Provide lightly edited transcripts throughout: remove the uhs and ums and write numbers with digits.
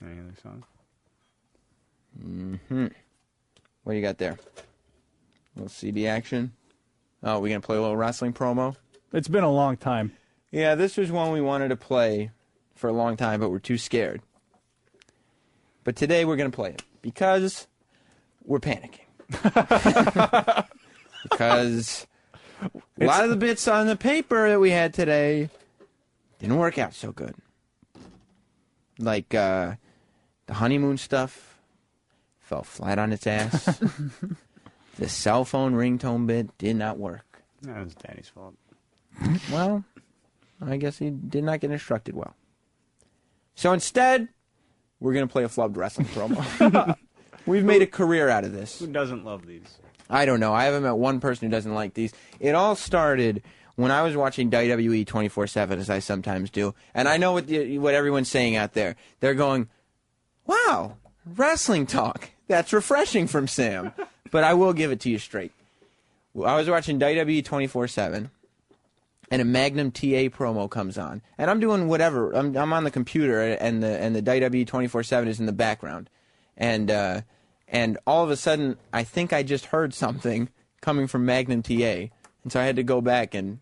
Any other songs? Mm-hmm. What do you got there? A little CD action. Oh, we gonna play a little wrestling promo? It's been a long time. Yeah, this was one we wanted to play for a long time, but we're too scared. But today we're gonna play it because we're panicking. Because a lot of the bits on the paper that we had today didn't work out so good. Like the honeymoon stuff fell flat on its ass. The cell phone ringtone bit did not work. That was Danny's fault. Well, I guess he did not get instructed well. So instead, we're going to play a flubbed wrestling promo. We've made a career out of this. Who doesn't love these? I don't know. I haven't met one person who doesn't like these. It all started when I was watching WWE 24/7, as I sometimes do. And I know what everyone's saying out there. They're going, wow, wrestling talk. That's refreshing from Sam. But I will give it to you straight. I was watching WWE 24/7, and a Magnum TA promo comes on. And I'm doing whatever. I'm on the computer, and the WWE 24/7 is in the background. And all of a sudden, I think I just heard something coming from Magnum TA. And so I had to go back, and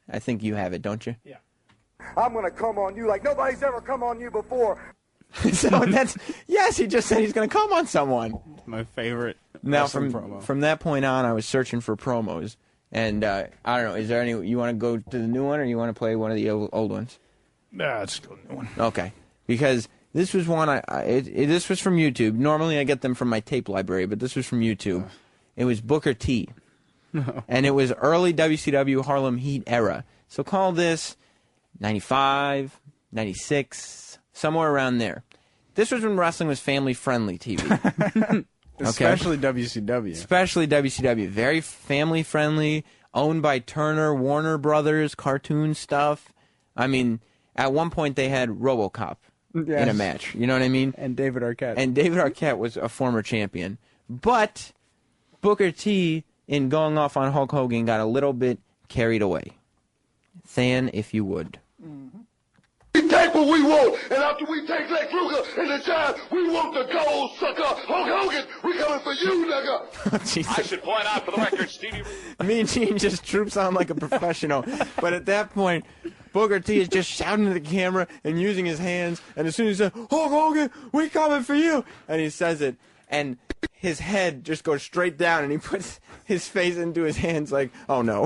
I think you have it, don't you? Yeah. I'm going to come on you like nobody's ever come on you before. So yes, he just said he's going to come on someone. My favorite. Now, promo. from that point on, I was searching for promos. And I don't know, is there any, you want to go to the new one, or you want to play one of the old ones? Nah, let's go to the new one. Okay. Because this was one, this was from YouTube. Normally I get them from my tape library, but this was from YouTube. It was Booker T. And it was early WCW Harlem Heat era. So call this 95, 96, somewhere around there. This was when wrestling was family-friendly TV. Especially WCW. Especially WCW. Very family-friendly, owned by Turner, Warner Brothers, cartoon stuff. I mean, at one point they had RoboCop in a match. You know what I mean? And David Arquette. And David Arquette was a former champion. But Booker T, in going off on Hulk Hogan, got a little bit carried away. Than, if you would. Mm-hmm. We take what we want, and after we take Lex Luger and the Giant, we want the gold, sucker. Hulk Hogan, we coming for you, nigga. I should point out for the record, Stevie. Mean Gene just troops on like a professional. But at that point, Booker T is just shouting at the camera and using his hands. And as soon as he says, Hulk Hogan, we coming for you. And he says it. And his head just goes straight down, and he puts his face into his hands like, oh no,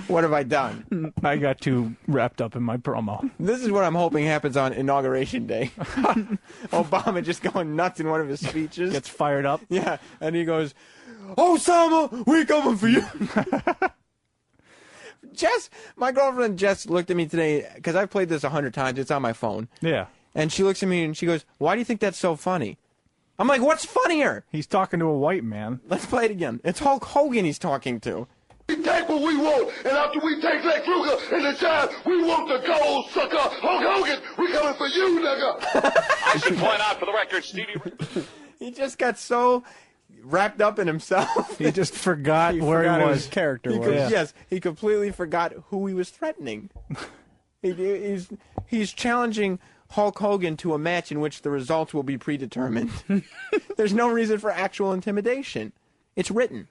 what have I done? I got too wrapped up in my promo. This is what I'm hoping happens on Inauguration Day. Obama just going nuts in one of his speeches. Gets fired up. Yeah, and he goes, Osama, we coming for you. Jess, my girlfriend Jess looked at me today, because I've played this 100 times. It's on my phone. Yeah. And she looks at me and she goes, why do you think that's so funny? I'm like, what's funnier? He's talking to a white man. Let's play it again. It's Hulk Hogan he's talking to. We take what we want, and after we take Lex Luger and the Giant, we want the gold, sucker. Hulk Hogan, we coming for you, nigga. I should point out for the record, Stevie. He just got so wrapped up in himself. He just forgot where he was. His character was. Yes, he completely forgot who he was threatening. He's challenging Hulk Hogan to a match in which the results will be predetermined. There's no reason for actual intimidation. It's written.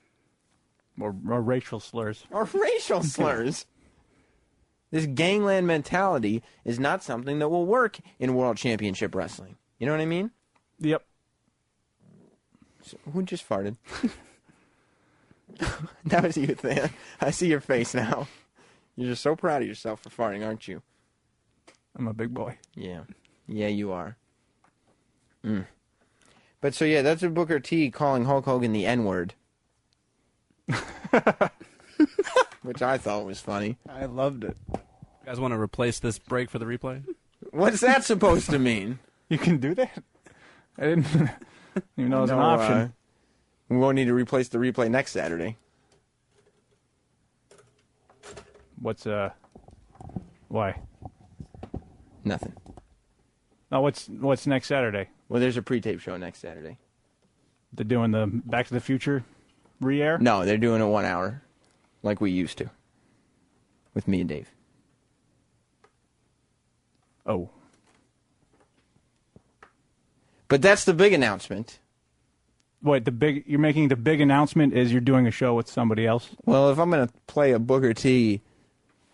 Or racial slurs. Or racial slurs. This gangland mentality is not something that will work in World Championship Wrestling. You know what I mean? Yep. So, who just farted? That was you, Than. I see your face now. You're just so proud of yourself for farting, aren't you? I'm a big boy. Yeah. Yeah, you are. But so, yeah, that's a Booker T calling Hulk Hogan the N-word. Which I thought was funny. I loved it. You guys want to replace this break for the replay? What's that supposed to mean? You can do that? I didn't even know it was an option. We won't need to replace the replay next Saturday. Why? Nothing. No, what's next Saturday? Well, there's a pre-tape show next Saturday. They're doing the Back to the Future re-air? No, they're doing a 1 hour, like we used to, with me and Dave. Oh. But that's the big announcement. What, you're making the big announcement is you're doing a show with somebody else? Well, if I'm going to play a Booker T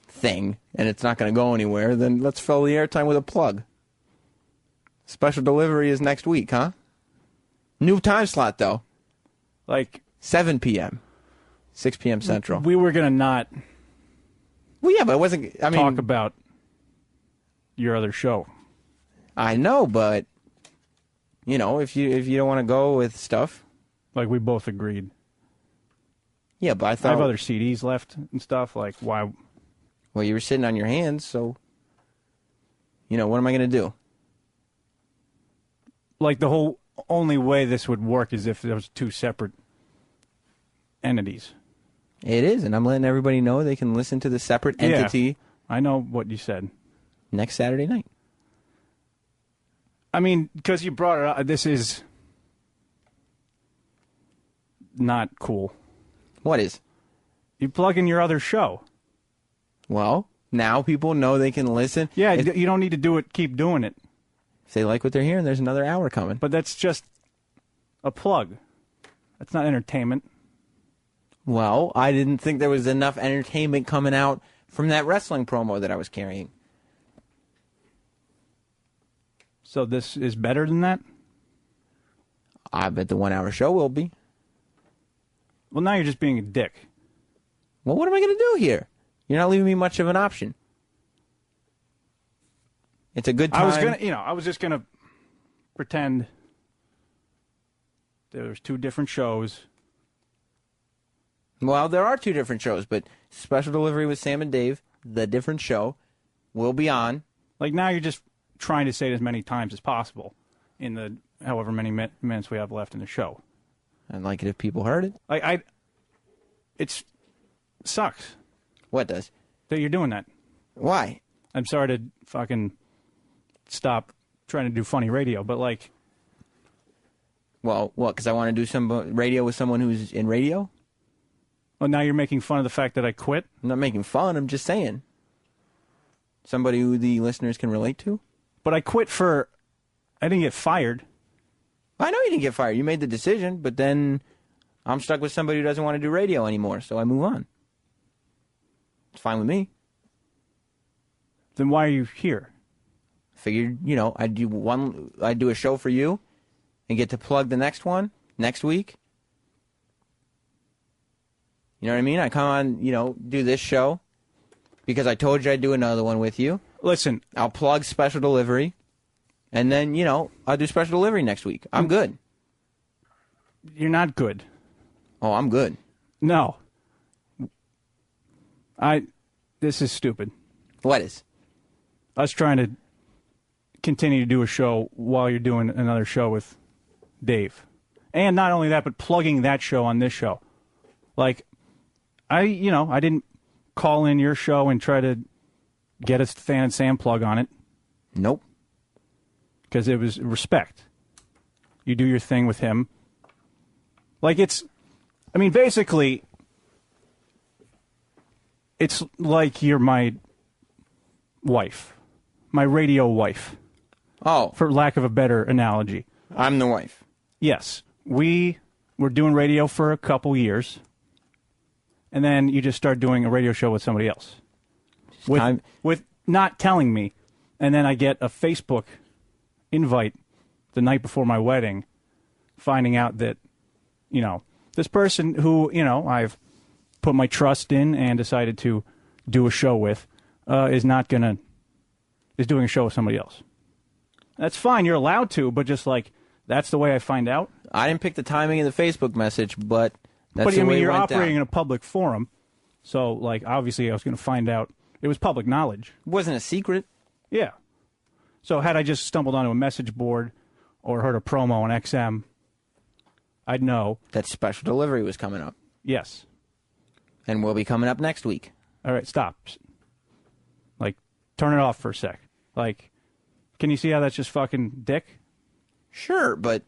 thing and it's not going to go anywhere, then let's fill the airtime with a plug. Special delivery is next week, huh? New time slot, though. Like 7 p.m., 6 p.m. Central. We were going to not Well, yeah, but it wasn't... I mean, talk about your other show. I know, but... You know, if you don't want to go with stuff... Like, we both agreed. Yeah, but I thought... I have other CDs left and stuff. Like, why... Well, you were sitting on your hands, so... You know, what am I going to do? Like, the whole only way this would work is if there was two separate entities. It is, and I'm letting everybody know they can listen to the separate entity... Yeah, I know what you said. Next Saturday night. I mean, because you brought it up, this is not cool. What is? You plug in your other show. Well, now people know they can listen. Yeah, you don't need to do it. Keep doing it. If they like what they're hearing, there's another hour coming. But that's just a plug. That's not entertainment. Well, I didn't think there was enough entertainment coming out from that wrestling promo that I was carrying. So this is better than that? I bet the 1 hour show will be. Well, now you're just being a dick. Well, what am I going to do here? You're not leaving me much of an option. It's a good time. I was just gonna pretend there was two different shows. Well, there are two different shows, but Special Delivery with Sam and Dave, the different show, will be on. Like, now you're just trying to say it as many times as possible in the however many minutes we have left in the show. I'd like it if people heard it. It sucks. What does? That you're doing that. Why? I'm sorry to fucking stop trying to do funny radio, but like... Well, what, because I want to do some radio with someone who's in radio? Well, now you're making fun of the fact that I quit? I'm not making fun, I'm just saying. Somebody who the listeners can relate to? But I quit for... I didn't get fired. I know you didn't get fired. You made the decision, but then I'm stuck with somebody who doesn't want to do radio anymore, so I move on. It's fine with me. Then why are you here? Figured, I'd do a show for you and get to plug the next one next week. You know what I mean? I come on, do this show because I told you I'd do another one with you. Listen. I'll plug Special Delivery, and then, I'll do Special Delivery next week. I'm good. You're not good. Oh, I'm good. No. This is stupid. What is? Us trying to continue to do a show while you're doing another show with Dave. And not only that, but plugging that show on this show. Like, I didn't call in your show and try to get a Fan and Sam plug on it. Nope. Because it was respect. You do your thing with him. Like, basically, it's like you're my wife. My radio wife. Oh. For lack of a better analogy. I'm the wife. Yes. We were doing radio for a couple years. And then you just start doing a radio show with somebody else. With not telling me. And then I get a Facebook invite the night before my wedding, finding out that, this person who, I've put my trust in and decided to do a show with, is doing a show with somebody else. That's fine. You're allowed to, but just like, that's the way I find out. I didn't pick the timing of the Facebook message, but that's but the way you're it went operating down. in a public forum, so like obviously I was going to find out. It was public knowledge. It wasn't a secret. Yeah. So had I just stumbled onto a message board or heard a promo on XM, I'd know that Special Delivery was coming up. Yes. And will be coming up next week. All right, stop. Like, turn it off for a sec. Like, can you see how that's just fucking dick? Sure, but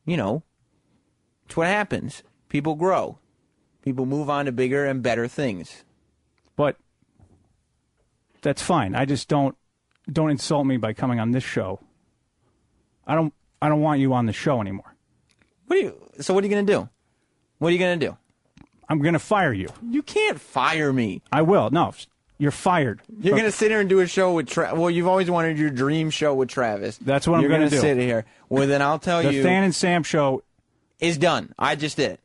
it's what happens. People grow. People move on to bigger and better things. But that's fine. I just don't insult me by coming on this show. I don't want you on the show anymore. So what are you going to do? What are you going to do? I'm going to fire you. You can't fire me. I will. No, you're fired. You're going to sit here and do a show with Well, you've always wanted your dream show with Travis. That's what I'm going to do. You're going to sit here. Well, then I'll tell you. The Than and Sam show is done. I just did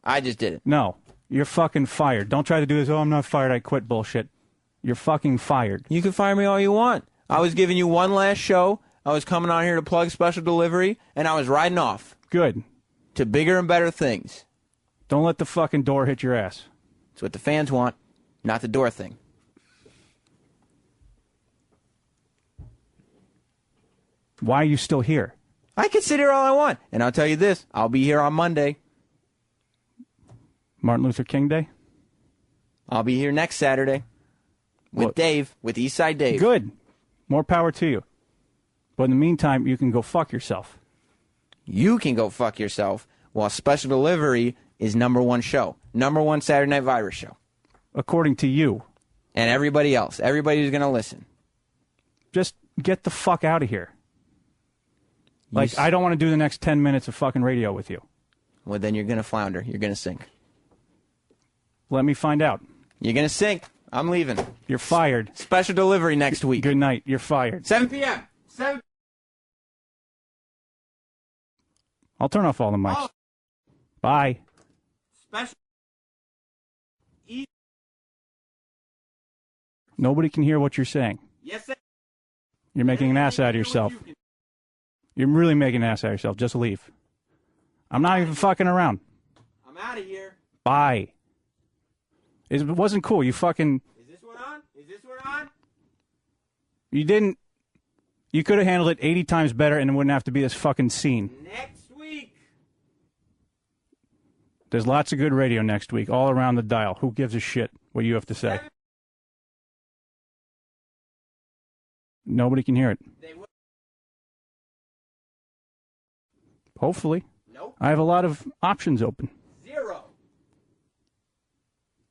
it. No, you're fucking fired. Don't try to do this. Oh, I'm not fired. I quit bullshit. You're fucking fired. You can fire me all you want. I was giving you one last show. I was coming on here to plug special delivery, and I was riding off. Good. To bigger and better things. Don't let the fucking door hit your ass. It's what the fans want, not the door thing. Why are you still here? I can sit here all I want. And I'll tell you this, I'll be here on Monday. Martin Luther King Day? I'll be here next Saturday. With Dave, with Eastside Dave. Good. More power to you. But in the meantime, you can go fuck yourself. You can go fuck yourself while Special Delivery is #1 show. #1 Saturday Night Virus show. According to you. And everybody else. Everybody who's going to listen. Just get the fuck out of here. Like, I don't want to do the next 10 minutes of fucking radio with you. Well, then you're going to flounder. You're going to sink. Let me find out. You're going to sink. I'm leaving. You're fired. Special Delivery next week. Good night. You're fired. 7 p.m. 7. I'll turn off all the mics. Oh. Bye. Special. Nobody can hear what you're saying. Yes, sir. You're making an ass out of yourself. You're really making an ass out of yourself. Just leave. I'm not even fucking around. I'm out of here. Bye. It wasn't cool. You fucking... Is this one on? Is this one on? You didn't... You could have handled it 80 times better and it wouldn't have to be this fucking scene. Next week. There's lots of good radio next week, all around the dial. Who gives a shit what you have to say? Nobody can hear it. Hopefully. Nope. I have a lot of options open. 0.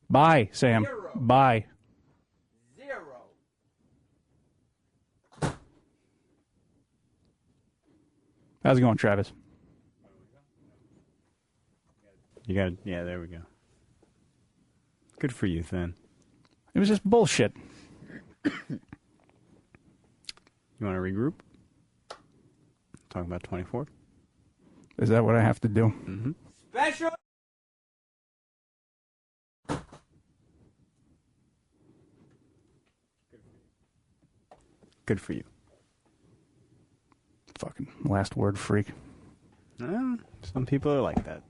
Bye, Sam. 0. Bye. 0. How's it going, Travis? You got, yeah, there we go. Good for you, Than. It was just bullshit. You want to regroup? Talk about 24? Is that what I have to do? Mm-hmm. Special. Good for you. Fucking last word freak. Some people are like that.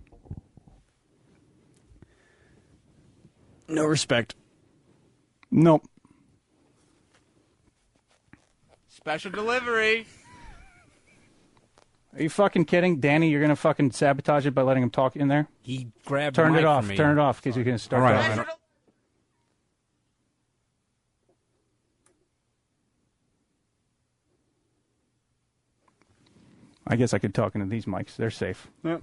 No respect. Nope. Special Delivery. Are you fucking kidding? Danny, you're going to fucking sabotage it by letting him talk in there? He grabbed Turn the it mic off. from me. Turn it off because you're going to start All right, talking. I guess I could talk into these mics. They're safe. Yep.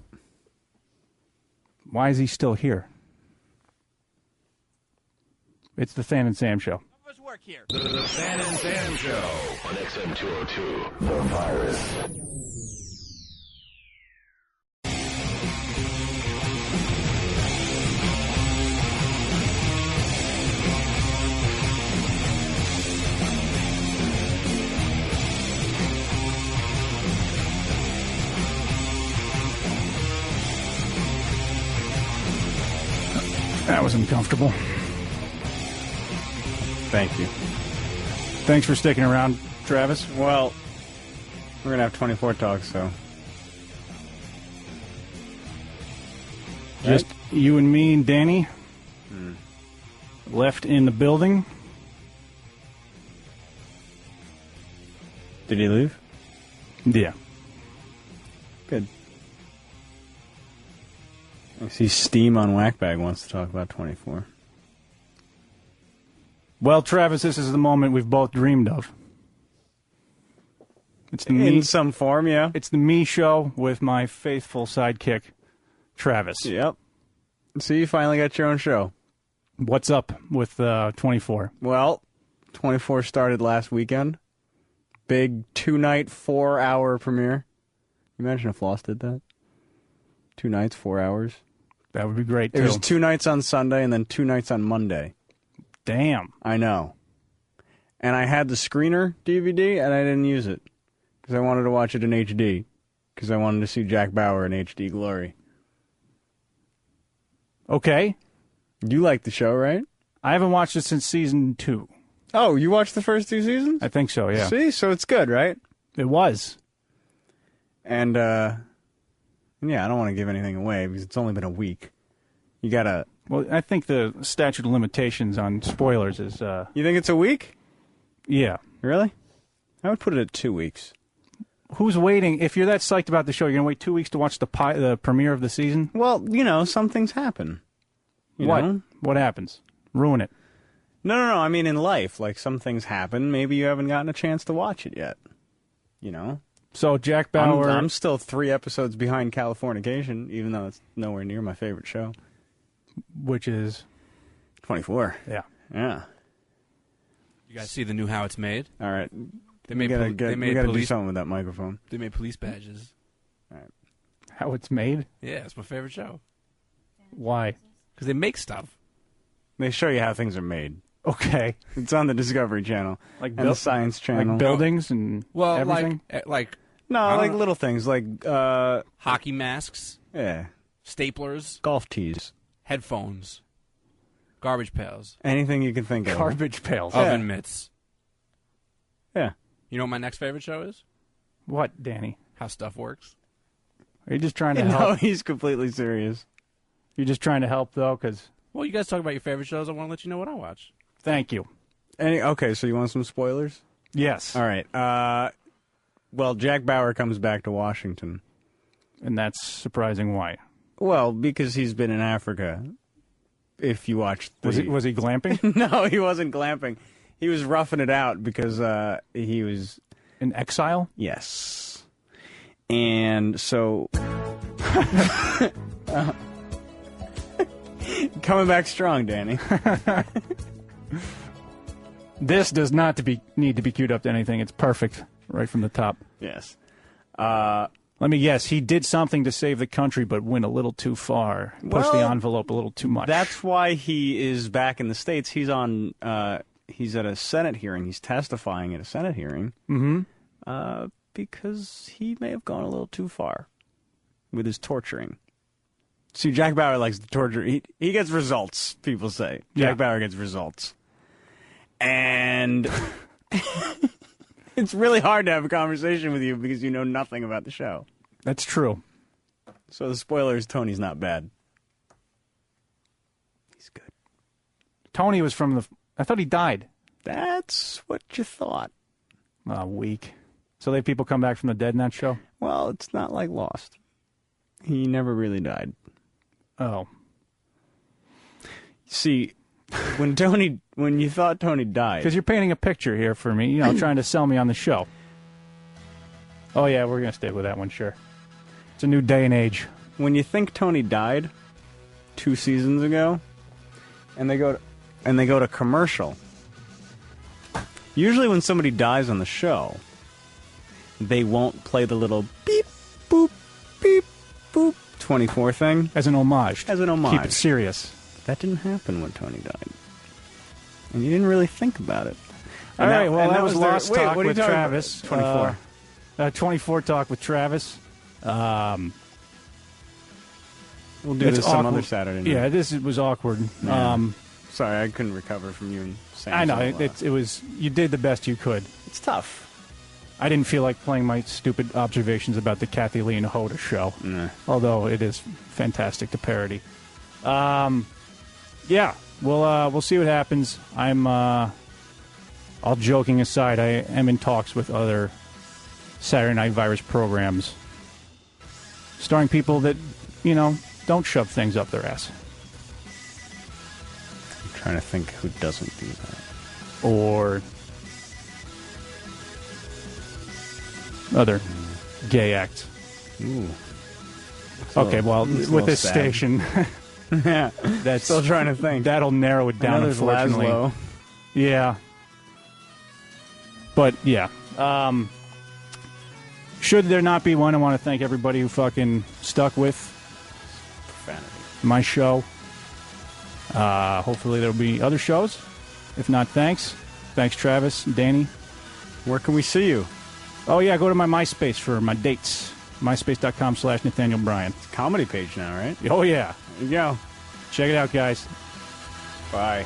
Why is he still here? It's the Than and Sam show. Work here. The Than and Sam Show On XM 202, The Virus. That was uncomfortable. Thank you. Thanks for sticking around, Travis. Well, we're going to have 24 talks, so. Just you and me and Danny left in the building. Did he leave? Yeah. Good. I see Steam on Whackbag wants to talk about 24. Well, Travis, this is the moment we've both dreamed of. It's the me, In some form, yeah. it's the me show with my faithful sidekick, Travis. Yep. So you finally got your own show. What's up with 24? Well, 24 started last weekend. Big 2-night, 4-hour premiere. Imagine if Lost did that. 2 nights, 4 hours. That would be great, too. It was 2 nights on Sunday and then 2 nights on Monday. Damn. I know. And I had the screener DVD, and I didn't use it. Because I wanted to watch it in HD. Because I wanted to see Jack Bauer in HD glory. Okay. You like the show, right? I haven't watched it since season 2. Oh, you watched the first 2 seasons? I think so, yeah. See? So it's good, right? It was. And, yeah, I don't want to give anything away because it's only been a week. You gotta... Well, I think the statute of limitations on spoilers is... You think it's a week? Yeah. Really? I would put it at 2 weeks. Who's waiting? If you're that psyched about the show, you're going to wait 2 weeks to watch the premiere of the season? Well, some things happen. What? Know? What happens? Ruin it. No. I mean, in life, like, some things happen. Maybe you haven't gotten a chance to watch it yet. So, Jack Bauer... I'm still 3 episodes behind Californication, even though it's nowhere near my favorite show. Which is... 24. Yeah. Yeah. You guys see the new How It's Made? All right. They made we gotta do police. something with that microphone. They made police badges. All right. How it's made? Yeah, it's my favorite show. Why? Because they make stuff. They show you how things are made. Okay. It's on the Discovery Channel and the Science Channel. Like buildings and everything? like No, like little things like hockey masks, staplers, golf tees, headphones, garbage pails, anything you can think of. Garbage pails. oven mitts. Yeah. You know what my next favorite show is? What, Danny? How Stuff Works. Are you just trying to No, help? he's completely serious. You're just trying to help, though, because... Well, you guys talk about your favorite shows. I want to let you know what I watch. Thank you. Okay, so you want some spoilers? Yes. All right. Well, Jack Bauer comes back to Washington. And that's surprising. Why? Well, because he's been in Africa. If you watch the... Was he glamping? No, he wasn't glamping. He was roughing it out because he was... In exile? Yes. And so... Coming back strong, Danny. This does not need to be queued up to anything. It's perfect right from the top. Yes. Let me guess. He did something to save the country, but went a little too far. Pushed the envelope a little too much. That's why he is back in the States. He's on. He's at a Senate hearing. He's testifying at a Senate hearing. Mm-hmm. Because he may have gone a little too far with his torturing. See, Jack Bauer likes to torture. He gets results, people say. Jack Bauer gets results. And it's really hard to have a conversation with you because you know nothing about the show. That's true. So the spoiler is Tony's not bad. He's good. Tony was from the... I thought he died. That's what you thought. Weak. So they have people come back from the dead in that show? Well, it's not like Lost. He never really died. Oh. See, when you thought Tony died... Because you're painting a picture here for me, trying to sell me on the show. Oh, yeah, we're going to stay with that one, sure. It's a new day and age. When you think Tony died 2 seasons ago, and they go to commercial, usually when somebody dies on the show, they won't play the little beep, boop, beep, boop 24 thing. As an homage. As an homage. Keep it serious. That didn't happen when Tony died. And you didn't really think about it. All right, well, that was Lost Talk what are you with talking Travis. about? 24. 24 Talk with Travis. We'll do this some other Saturday night. Yeah, this was awkward. Yeah. Sorry, I couldn't recover from you and Sam. I know. It was. You did the best you could. It's tough. I didn't feel like playing my stupid observations about the Kathy Lee and Hoda show. Nah. Although it is fantastic to parody. Yeah, we'll see what happens. I'm all joking aside, I am in talks with other Saturday Night Virus programs starring people that, don't shove things up their ass. I'm trying to think who doesn't do that. Or other gay acts. Ooh. Okay, well, with this sad. station, Yeah, that's still trying to think. That'll narrow it down, There's unfortunately. Laszlo. Yeah. But, yeah. Should there not be one, I want to thank everybody who fucking stuck with Profanity. my show. Hopefully there'll be other shows. If not, thanks. Thanks, Travis, Danny. Where can we see you? Oh, yeah, go to my MySpace for my dates. MySpace.com/Nathaniel Bryant. It's a comedy page now, right? Oh, yeah. There you go. Check it out, guys. Bye.